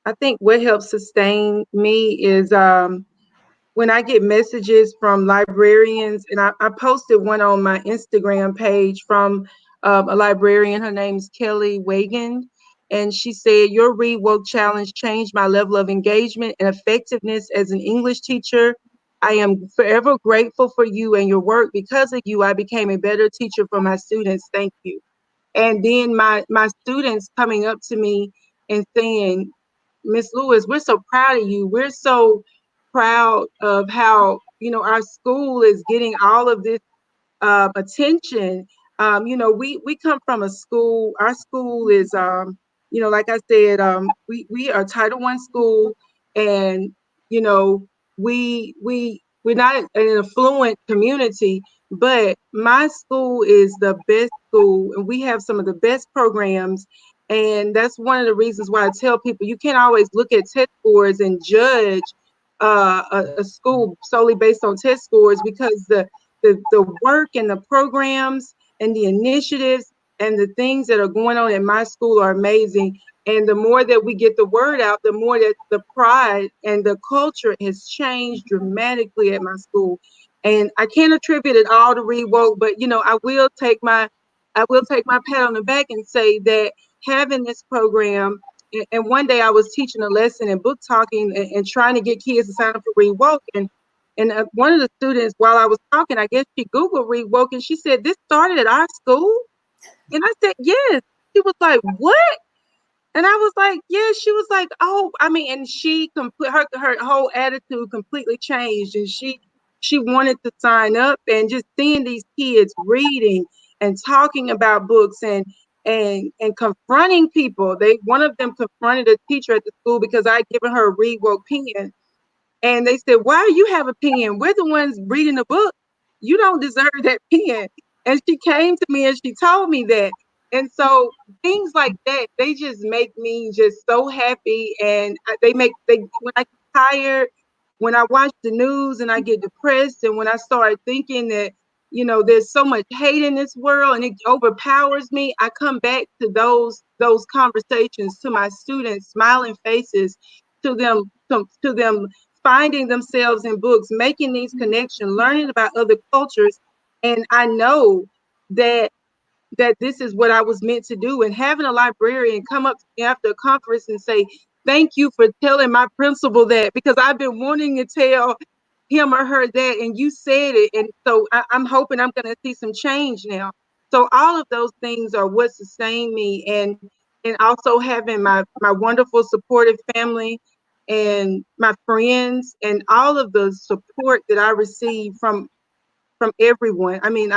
I think what helps sustain me is when I get messages from librarians, and I posted one on my Instagram page from a librarian. Her name's Kelly Wagan, and she said, "Your Read Woke Challenge changed my level of engagement and effectiveness as an English teacher. I am forever grateful for you and your work. Because of you, I became a better teacher for my students. Thank you." And then my students coming up to me and saying, "Miss Lewis, we're so proud of you. We're so proud of how, our school is getting all of this attention." We come from a school. Our school is, like I said, we are Title I school, and we're not an affluent community, but my school is the best school, and we have some of the best programs. And that's one of the reasons why I tell people you can't always look at test scores and judge a school solely based on test scores, because the work and the programs and the initiatives and the things that are going on in my school are amazing. And the more that we get the word out, the more that the pride and the culture has changed dramatically at my school. And I can't attribute it all to Read Woke, but I will take my pat on the back and say that having this program, and one day I was teaching a lesson in book talking and trying to get kids to sign up for Read Woke, and one of the students, while I was talking, I guess she Googled Read Woke, and she said, "This started at our school?" And I said, "Yes." She was like, "What?" And I was like, "Yeah." She was like, "Oh, I mean," and her whole attitude completely changed, and she wanted to sign up. And just seeing these kids reading and talking about books and confronting people. One of them confronted a teacher at the school because I'd given her a Read Woke pen. And they said, "Why do you have a pen? We're the ones reading the book. You don't deserve that pen." And she came to me and she told me that. And so things like that, they just make me just so happy. And when I get tired, when I watch the news and I get depressed, and when I start thinking that, there's so much hate in this world and it overpowers me, I come back to those conversations, to my students, smiling faces, to them finding themselves in books, making these connections, learning about other cultures. And I know that this is what I was meant to do. And having a librarian come up to me after a conference and say, "Thank you for telling my principal that, because I've been wanting to tell him or her that, and you said it." And so I'm hoping I'm going to see some change now. So all of those things are what sustain me. And also having my wonderful supportive family and my friends and all of the support that I receive from everyone. I mean,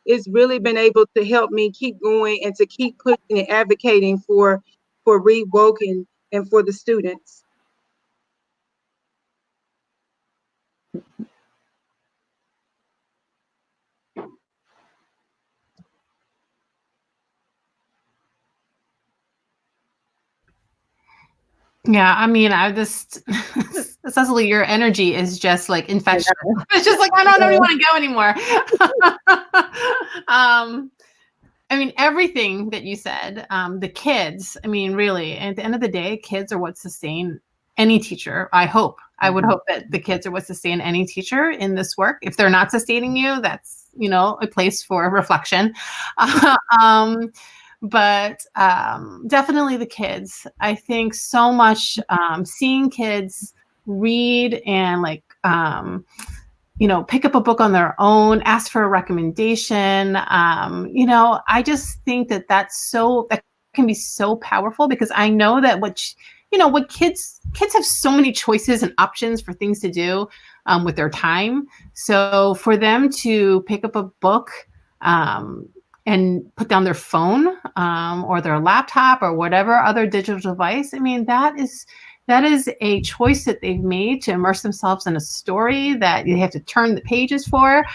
it's really been able to help me keep going and to keep pushing and advocating for Read Woke and for the students. Yeah, I mean, Cicely, your energy is just like infectious. It's just like, I don't even want to go anymore. I mean, everything that you said, the kids, I mean, really, at the end of the day, kids are what sustain any teacher. I would hope that the kids are what sustain any teacher in this work. If they're not sustaining you, that's, a place for reflection. But definitely the kids. I think so much seeing kids read and like pick up a book on their own, ask for a recommendation. I just think that that can be so powerful, because I know that what kids have so many choices and options for things to do with their time. So for them to pick up a book and put down their phone or their laptop or whatever other digital device, I mean, that is a choice that they've made to immerse themselves in a story that they have to turn the pages for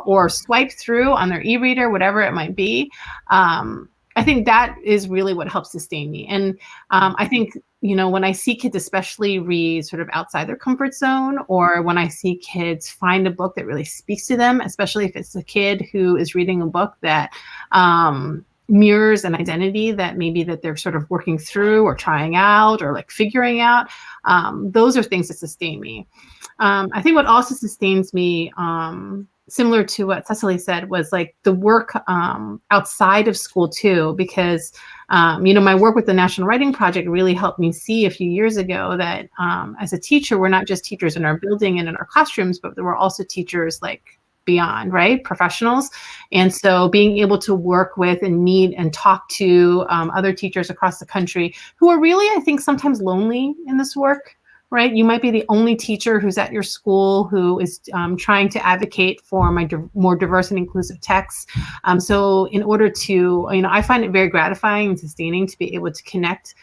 or swipe through on their e-reader, whatever it might be. I think that is really what helps sustain me. And I think, when I see kids especially read sort of outside their comfort zone, or when I see kids find a book that really speaks to them, especially if it's a kid who is reading a book that mirrors an identity that maybe that they're sort of working through or trying out or like figuring out, those are things that sustain me. I think what also sustains me, similar to what Cicely said, was like the work outside of school too, because my work with the National Writing Project really helped me see a few years ago that as a teacher, we're not just teachers in our building and in our classrooms, but we're also teachers like beyond, right? Professionals. And so being able to work with and meet and talk to other teachers across the country who are really, I think, sometimes lonely in this work, right? You might be the only teacher who's at your school who is trying to advocate for more diverse and inclusive texts. So in order to, I find it very gratifying and sustaining to be able to connect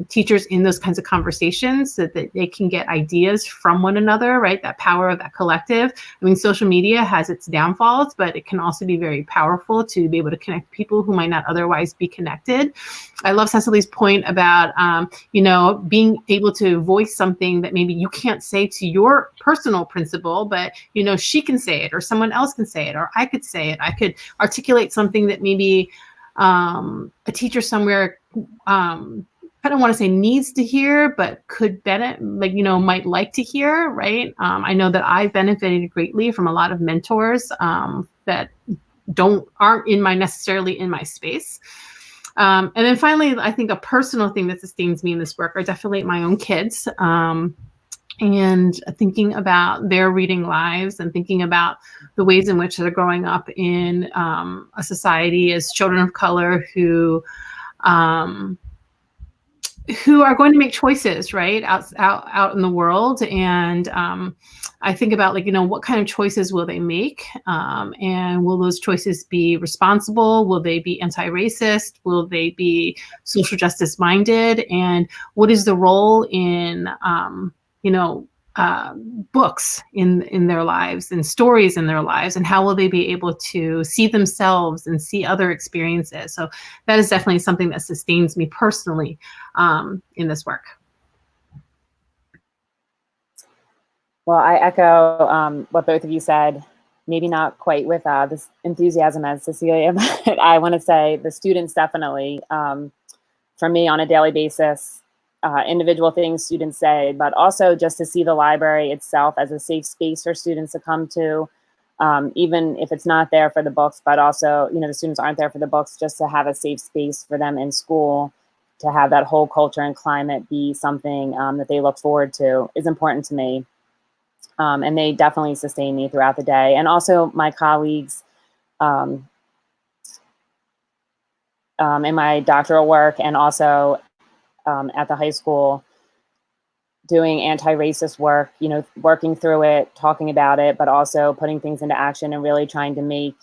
teachers in those kinds of conversations so that they can get ideas from one another, right? That power of that collective. I mean, social media has its downfalls, but it can also be very powerful to be able to connect people who might not otherwise be connected. I love Cicely's point about, being able to voice something that maybe you can't say to your personal principal, but, she can say it, or someone else can say it, or I could say it. I could articulate something that maybe a teacher somewhere, I don't want to say needs to hear, but could benefit, might like to hear, right? I know that I've benefited greatly from a lot of mentors that aren't necessarily in my space. And then finally, I think a personal thing that sustains me in this work are definitely my own kids. And thinking about their reading lives and thinking about the ways in which they're growing up in a society as children of color who are going to make choices, right, out in the world. And I think about what kind of choices will they make? And will those choices be responsible? Will they be anti-racist? Will they be social justice minded? And what is the role in, books in their lives and stories in their lives, and how will they be able to see themselves and see other experiences? So that is definitely something that sustains me personally in this work. Well, I echo what both of you said, maybe not quite with this enthusiasm as Cecilia, but I want to say the students definitely, for me on a daily basis, individual things students say, but also just to see the library itself as a safe space for students to come to, even if it's not there for the books, but also, the students aren't there for the books, just to have a safe space for them in school, to have that whole culture and climate be something that they look forward to is important to me. And they definitely sustain me throughout the day. And also my colleagues in my doctoral work, and also at the high school, doing anti-racist work, working through it, talking about it, but also putting things into action and really trying to make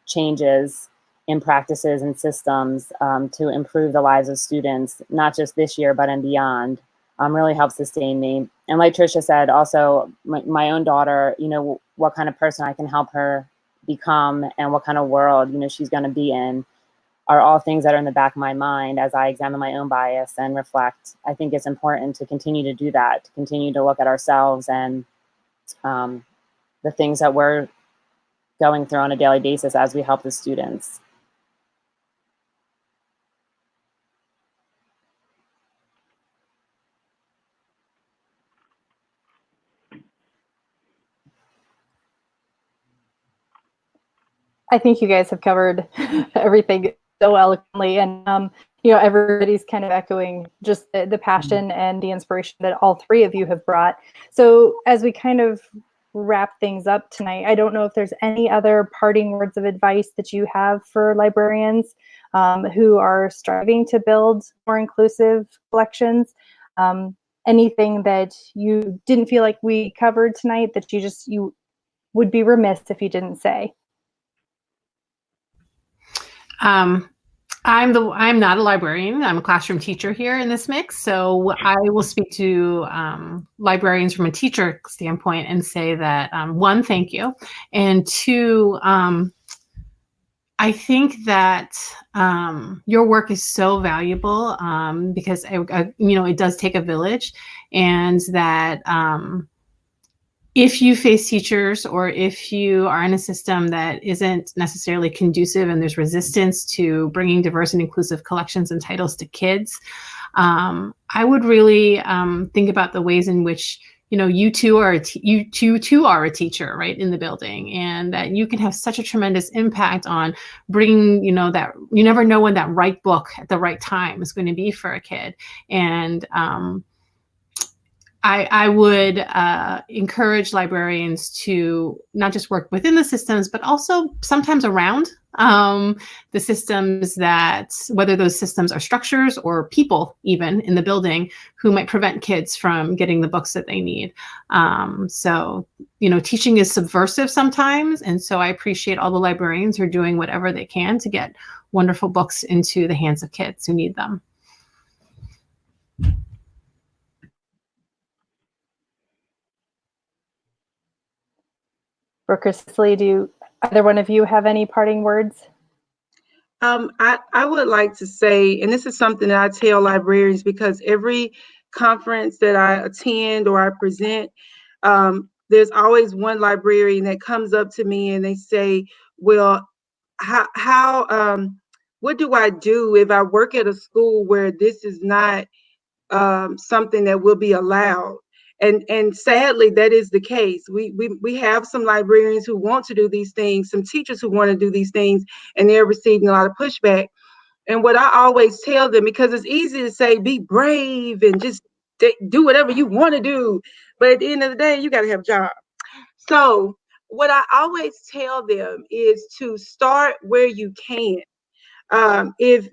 changes in practices and systems to improve the lives of students, not just this year, but and beyond, really helps sustain me. And like Tricia said, also my own daughter, what kind of person I can help her become and what kind of world, she's going to be in, are all things that are in the back of my mind as I examine my own bias and reflect. I think it's important to continue to do that, to continue to look at ourselves and the things that we're going through on a daily basis as we help the students. I think you guys have covered everything so eloquently. And, everybody's kind of echoing just the passion and the inspiration that all three of you have brought. So as we kind of wrap things up tonight, I don't know if there's any other parting words of advice that you have for librarians who are striving to build more inclusive collections. Anything that you didn't feel like we covered tonight that you would be remiss if you didn't say? I'm not a librarian. I'm a classroom teacher here in this mix. So I will speak to librarians from a teacher standpoint and say that one, thank you. And two, I think that your work is so valuable because it does take a village, and that if you face teachers or if you are in a system that isn't necessarily conducive and there's resistance to bringing diverse and inclusive collections and titles to kids, I would really think about the ways in which you too are a teacher, right, in the building, and that you can have such a tremendous impact on bringing, that you never know when that right book at the right time is going to be for a kid. And I would encourage librarians to not just work within the systems, but also sometimes around the systems, that whether those systems are structures or people even in the building who might prevent kids from getting the books that they need. So, teaching is subversive sometimes. And so I appreciate all the librarians who are doing whatever they can to get wonderful books into the hands of kids who need them. Brooke or Cicely, either one of you have any parting words? I would like to say, and this is something that I tell librarians, because every conference that I attend or I present, there's always one librarian that comes up to me and they say, well, what do I do if I work at a school where this is not something that will be allowed? And sadly, that is the case. We have some librarians who want to do these things, some teachers who want to do these things, and they're receiving a lot of pushback. And what I always tell them, because it's easy to say, be brave and just do whatever you want to do, but at the end of the day, you got to have a job. So what I always tell them is to start where you can. If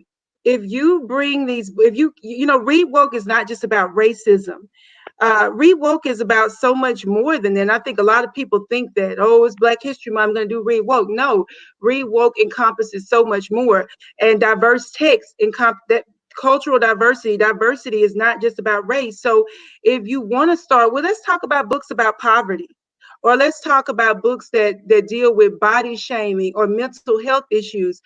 you bring these, Read Woke is not just about racism. Read Woke is about so much more than that. And I think a lot of people think that, it's Black History Month, I'm going to do Read Woke. No, Read Woke encompasses so much more. And diverse text, that cultural diversity is not just about race. So if you want to start, let's talk about books about poverty. Or let's talk about books that deal with body shaming or mental health issues.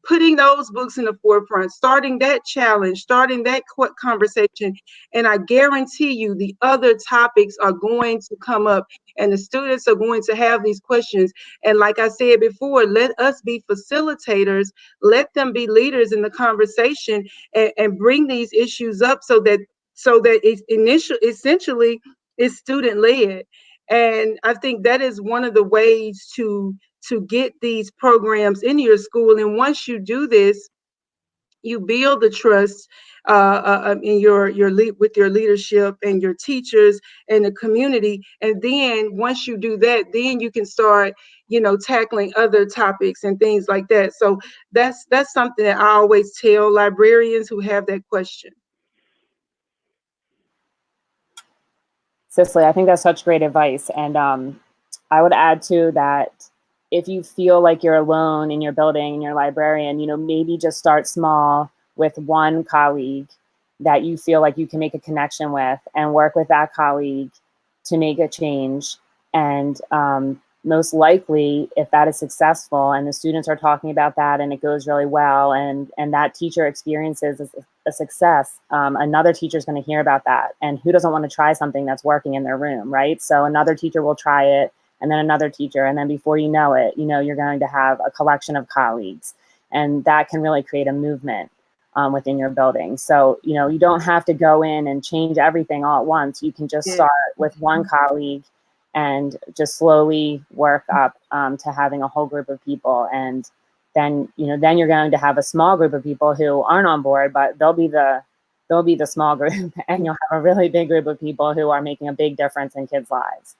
Putting those books in the forefront, starting that challenge, starting that conversation, and I guarantee you the other topics are going to come up and the students are going to have these questions. And like I said before, let us be facilitators, let them be leaders in the conversation and bring these issues up so that it's essentially is student-led. And I think that is one of the ways to get these programs in your school. And once you do this, you build the trust with your leadership and your teachers and the community. And then once you do that, then you can start, tackling other topics and things like that. So that's something that I always tell librarians who have that question. Cicely, I think that's such great advice. And I would add to that, if you feel like you're alone in your building and you're a librarian, maybe just start small with one colleague that you feel like you can make a connection with and work with that colleague to make a change. And most likely, if that is successful and the students are talking about that and it goes really well and that teacher experiences a success, another teacher is going to hear about that. And who doesn't want to try something that's working in their room, right? So another teacher will try it, and then another teacher, and then before you know it, you're going to have a collection of colleagues, and that can really create a movement within your building. So, you don't have to go in and change everything all at once. You can just start with one colleague and just slowly work up to having a whole group of people. And then then you're going to have a small group of people who aren't on board, but they'll be the small group, and you'll have a really big group of people who are making a big difference in kids' lives.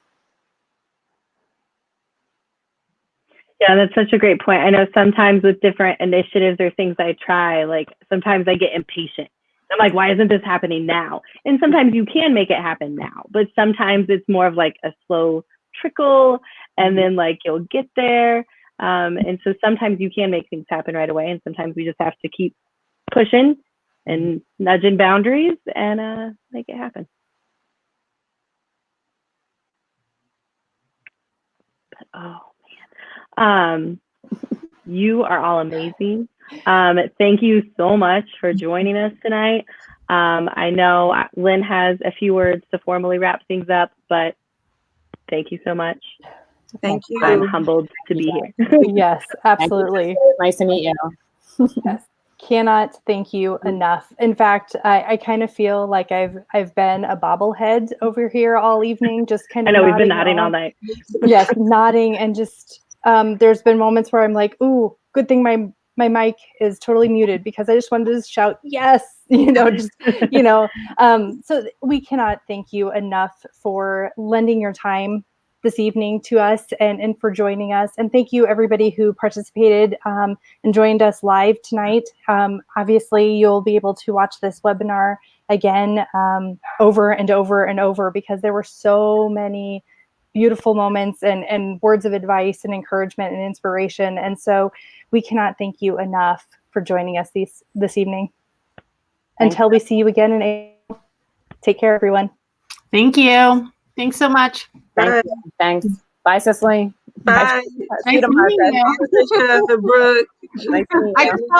Yeah, that's such a great point. I know sometimes with different initiatives or things I try, like sometimes I get impatient. I'm like, why isn't this happening now? And sometimes you can make it happen now, but sometimes it's more of like a slow trickle, and then like you'll get there. And so sometimes you can make things happen right away, and sometimes we just have to keep pushing and nudging boundaries and make it happen. But oh man, you are all amazing. Thank you so much for joining us tonight. I know Lynn has a few words to formally wrap things up, but thank you so much. Thank you. I'm humbled to be here. Yes, absolutely. Nice to meet you. Yes. Cannot thank you enough. In fact, I kind of feel like I've been a bobblehead over here all evening, just kind I of know we've been nodding all night. Yes, nodding, and just there's been moments where I'm like, ooh, good thing my mic is totally muted, because I just wanted to shout yes, so we cannot thank you enough for lending your time this evening to us and for joining us. And thank you everybody who participated and joined us live tonight. Obviously, you'll be able to watch this webinar again over and over and over, because there were so many beautiful moments and words of advice and encouragement and inspiration. And so we cannot thank you enough for joining us this evening. Until we see you again in April, take care, everyone. Thank you. Thanks so much. Thanks. Bye, Cicely. Bye. Nice meeting you. Brooke. Nice to meet you.